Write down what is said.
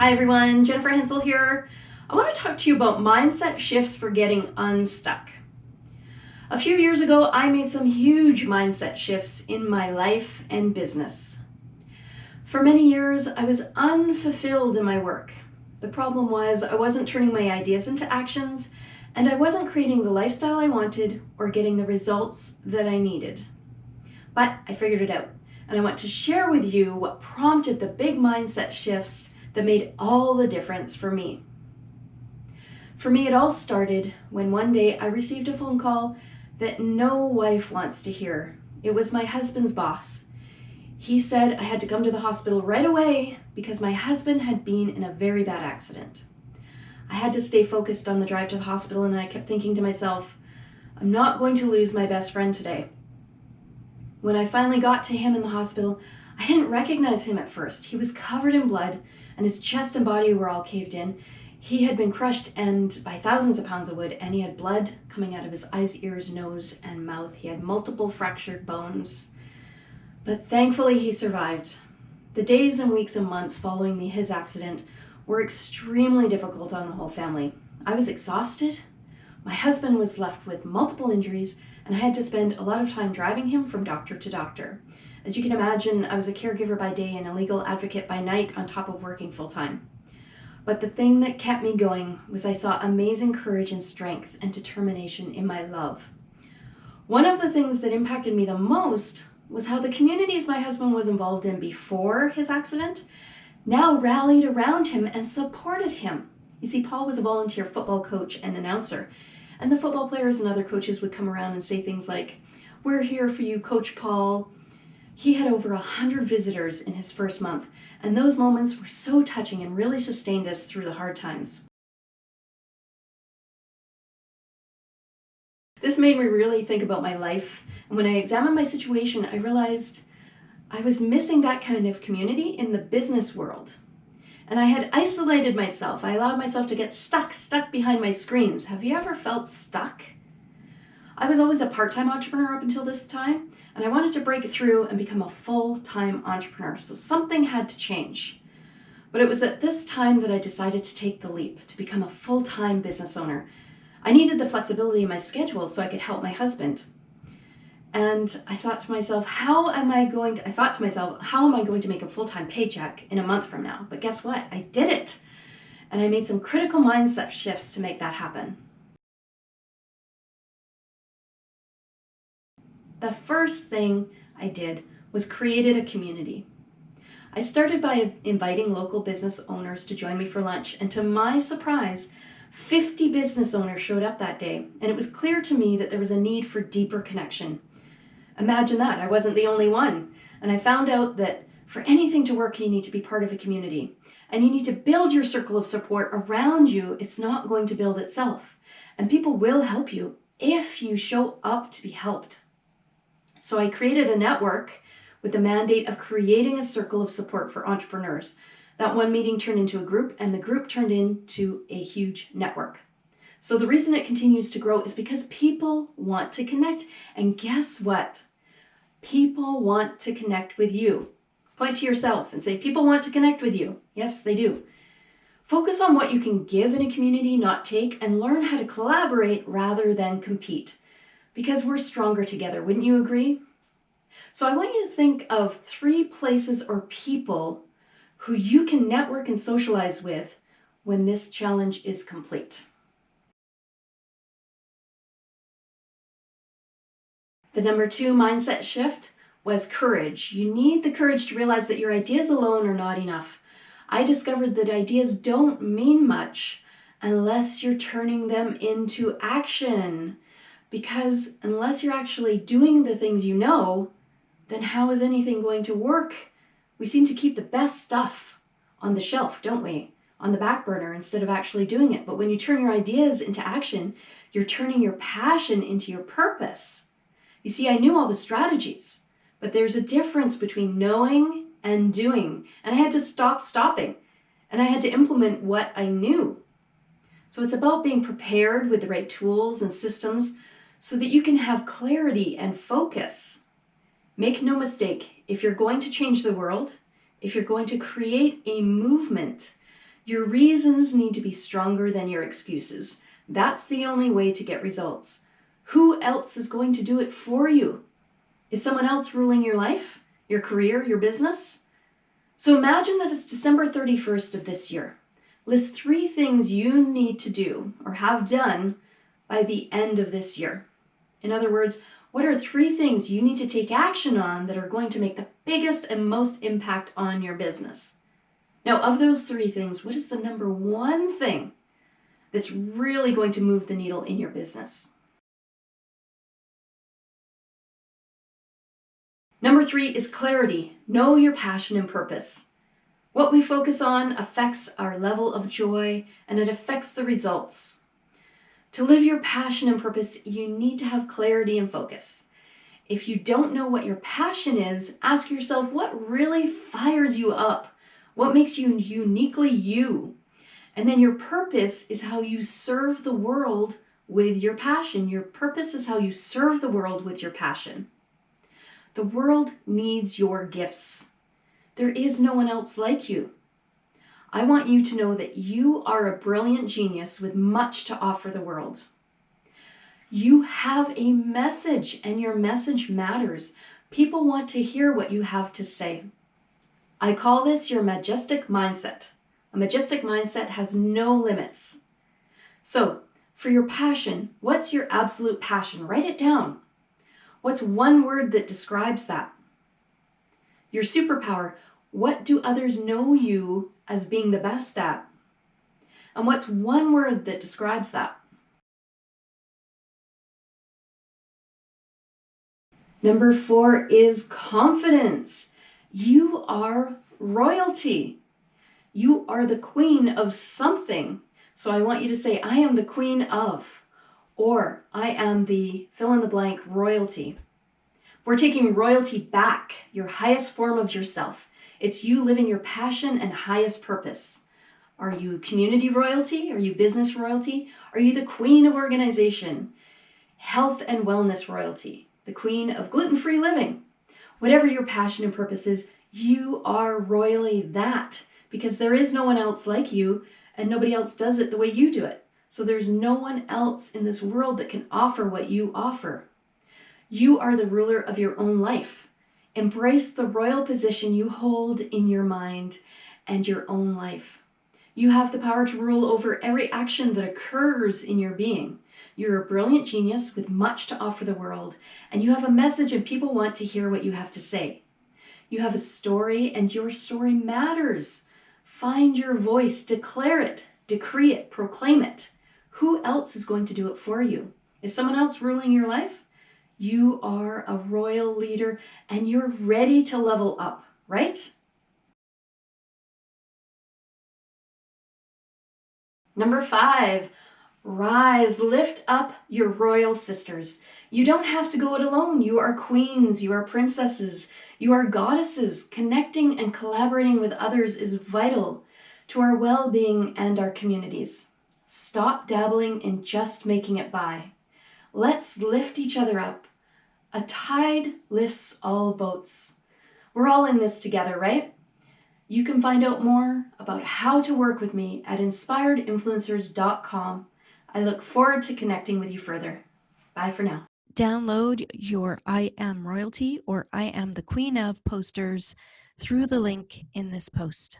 Hi everyone, Jennifer Hensel here. I want to talk to you about mindset shifts for getting unstuck. A few years ago, I made some huge mindset shifts in my life and business. For many years, I was unfulfilled in my work. The problem was I wasn't turning my ideas into actions, and I wasn't creating the lifestyle I wanted or getting the results that I needed. But I figured it out, and I want to share with you what prompted the big mindset shifts that made all the difference for me. For me, it all started when one day I received a phone call that no wife wants to hear. It was my husband's boss. He said I had to come to the hospital right away because my husband had been in a very bad accident. I had to stay focused on the drive to the hospital, and I kept thinking to myself, I'm not going to lose my best friend today. When I finally got to him in the hospital, I didn't recognize him at first. He was covered in blood, and his chest and body were all caved in. He had been crushed by thousands of pounds of wood, and he had blood coming out of his eyes, ears, nose, and mouth. He had multiple fractured bones. But thankfully, he survived. The days and weeks and months following his accident were extremely difficult on the whole family. I was exhausted. My husband was left with multiple injuries, and I had to spend a lot of time driving him from doctor to doctor. As you can imagine, I was a caregiver by day and a legal advocate by night on top of working full-time. But the thing that kept me going was I saw amazing courage and strength and determination in my love. One of the things that impacted me the most was how the communities my husband was involved in before his accident now rallied around him and supported him. You see, Paul was a volunteer football coach and announcer, and the football players and other coaches would come around and say things like, "We're here for you, Coach Paul." He had over 100 visitors in his first month, and those moments were so touching and really sustained us through the hard times. This made me really think about my life, and when I examined my situation, I realized I was missing that kind of community in the business world. And I had isolated myself. I allowed myself to get stuck behind my screens. Have you ever felt stuck? I was always a part-time entrepreneur up until this time, and I wanted to break through and become a full-time entrepreneur, so something had to change. But it was at this time that I decided to take the leap, to become a full-time business owner. I needed the flexibility in my schedule so I could help my husband. And I thought to myself, how am I going to make a full-time paycheck in a month from now? But guess what? I did it. And I made some critical mindset shifts to make that happen. The first thing I did was created a community. I started by inviting local business owners to join me for lunch, and to my surprise, 50 business owners showed up that day, and it was clear to me that there was a need for deeper connection. Imagine that, I wasn't the only one. And I found out that for anything to work, you need to be part of a community, and you need to build your circle of support around you. It's not going to build itself, and people will help you if you show up to be helped. So I created a network with the mandate of creating a circle of support for entrepreneurs. That one meeting turned into a group, and the group turned into a huge network. So the reason it continues to grow is because people want to connect. And guess what? People want to connect with you. Point to yourself and say, people want to connect with you. Yes, they do. Focus on what you can give in a community, not take, and learn how to collaborate rather than compete. Because we're stronger together, wouldn't you agree? So I want you to think of 3 places or people who you can network and socialize with when this challenge is complete. The number 2 mindset shift was courage. You need the courage to realize that your ideas alone are not enough. I discovered that ideas don't mean much unless you're turning them into action. Because unless you're actually doing the things you know, then how is anything going to work? We seem to keep the best stuff on the shelf, don't we? On the back burner instead of actually doing it. But when you turn your ideas into action, you're turning your passion into your purpose. You see, I knew all the strategies, but there's a difference between knowing and doing. And I had to stop stopping, and I had to implement what I knew. So it's about being prepared with the right tools and systems so that you can have clarity and focus. Make no mistake, if you're going to change the world, if you're going to create a movement, Your reasons need to be stronger than your excuses. That's the only way to get results. Who else is going to do it for you? Is someone else ruling your life, your career, your business? So imagine that it's December 31st of this year. List 3 things you need to do or have done by the end of this year. In other words, what are 3 things you need to take action on that are going to make the biggest and most impact on your business? Now, of those 3 things, what is the number 1 thing that's really going to move the needle in your business? Number 3 is clarity. Know your passion and purpose. What we focus on affects our level of joy, and it affects the results. To live your passion and purpose, you need to have clarity and focus. If you don't know what your passion is, ask yourself what really fires you up. What makes you uniquely you? And then your purpose is how you serve the world with your passion. Your purpose is how you serve the world with your passion. The world needs your gifts. There is no one else like you. I want you to know that you are a brilliant genius with much to offer the world. You have a message, and your message matters. People want to hear what you have to say. I call this your majestic mindset. A majestic mindset has no limits. So, for your passion, what's your absolute passion? Write it down. What's one word that describes that? Your superpower, what do others know you as being the best at? And what's one word that describes that? Number 4 is confidence. You are royalty. You are the queen of something. So I want you to say, I am the queen of, or I am the fill in the blank royalty. We're taking royalty back, your highest form of yourself. It's you living your passion and highest purpose. Are you community royalty? Are you business royalty? Are you the queen of organization? Health and wellness royalty? The queen of gluten-free living? Whatever your passion and purpose is, you are royally that, because there is no one else like you and nobody else does it the way you do it. So there's no one else in this world that can offer what you offer. You are the ruler of your own life. Embrace the royal position you hold in your mind and your own life. You have the power to rule over every action that occurs in your being. You're a brilliant genius with much to offer the world, and you have a message and people want to hear what you have to say. You have a story, and your story matters. Find your voice, declare it, decree it, proclaim it. Who else is going to do it for you? Is someone else ruling your life? You are a royal leader and you're ready to level up, right? Number 5, rise, lift up your royal sisters. You don't have to go it alone. You are queens, you are princesses, you are goddesses. Connecting and collaborating with others is vital to our well-being and our communities. Stop dabbling in just making it by. Let's lift each other up. A tide lifts all boats. We're all in this together, right? You can find out more about how to work with me at inspiredinfluencers.com. I look forward to connecting with you further. Bye for now. Download your I Am Royalty or I Am the Queen of posters through the link in this post.